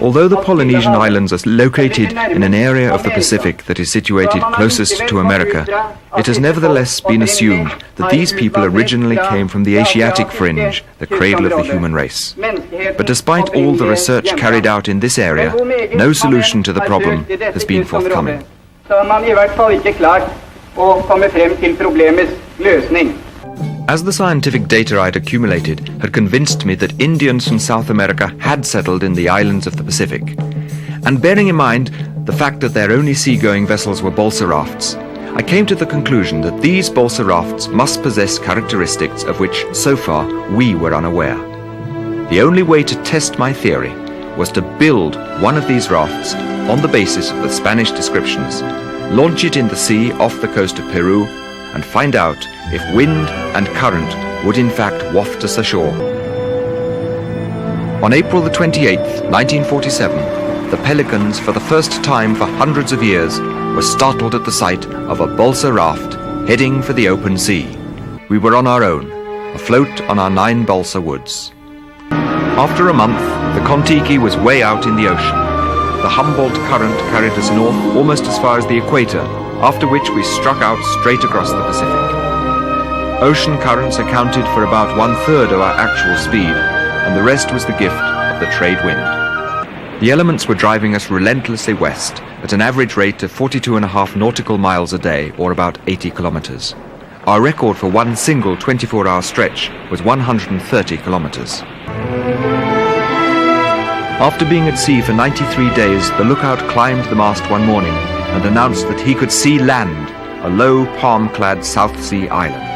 Although the Polynesian islands are located in an area of the Pacific that is situated closest to America, it has nevertheless been assumed that these people originally came from the Asiatic fringe, the cradle of the human race. But despite all the research carried out in this area, no solution to the problem has been forthcoming. As the scientific data I'd accumulated had convinced me that Indians from South America had settled in the islands of the Pacific, and bearing in mind the fact that their only seagoing vessels were balsa rafts, I came to the conclusion that these balsa rafts must possess characteristics of which, so far, we were unaware. The only way to test my theory was to build one of these rafts on the basis of the Spanish descriptions, launch it in the sea off the coast of Peru, and find out if wind and current would in fact waft us ashore. On April the 28th, 1947, the Pelicans, for the first time for hundreds of years, were startled at the sight of a balsa raft heading for the open sea. We were on our own, afloat on our 9 balsa woods. After a month, the Kon-Tiki was way out in the ocean. The Humboldt current carried us north almost as far as the equator, after which we struck out straight across the Pacific. Ocean currents accounted for about 1/3 of our actual speed, and the rest was the gift of the trade wind. The elements were driving us relentlessly west at an average rate of 42.5 nautical miles a day, or about 80 kilometers. Our record for one single 24-hour stretch was 130 kilometers. After being at sea for 93 days, the lookout climbed the mast one morning and announced that he could see land, a low palm-clad South Sea island.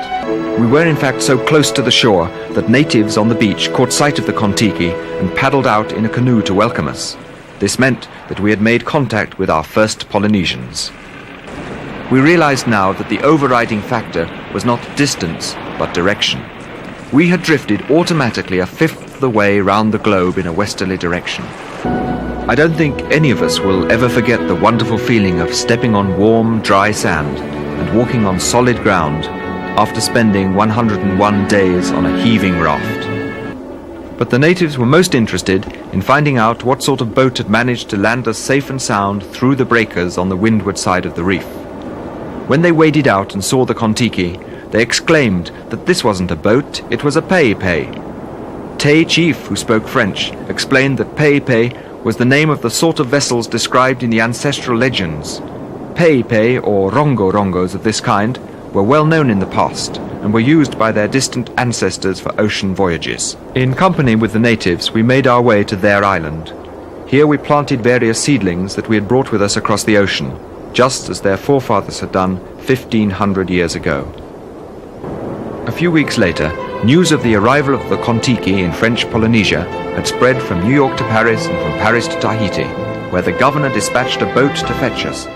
We were in fact so close to the shore that natives on the beach caught sight of the Kon-Tiki and paddled out in a canoe to welcome us. This meant that we had made contact with our first Polynesians. We realized now that the overriding factor was not distance, but direction. We had drifted automatically a fifth of the way round the globe in a westerly direction. I don't think any of us will ever forget the wonderful feeling of stepping on warm, dry sand and walking on solid ground after spending 101 days on a heaving raft. But the natives were most interested in finding out what sort of boat had managed to land us safe and sound through the breakers on the windward side of the reef. When they waded out and saw the Kon-Tiki, they exclaimed that this wasn't a boat, it was a pei-pei. Tay Chief, who spoke French, explained that pei-pei was the name of the sort of vessels described in the ancestral legends. Pei-pei, or rongo-rongos of this kind, were well known in the past and were used by their distant ancestors for ocean voyages. In company with the natives, we made our way to their island. Here we planted various seedlings that we had brought with us across the ocean, just as their forefathers had done 1,500 years ago. A few weeks later, news of the arrival of the Kon-Tiki in French Polynesia had spread from New York to Paris and from Paris to Tahiti, where the governor dispatched a boat to fetch us,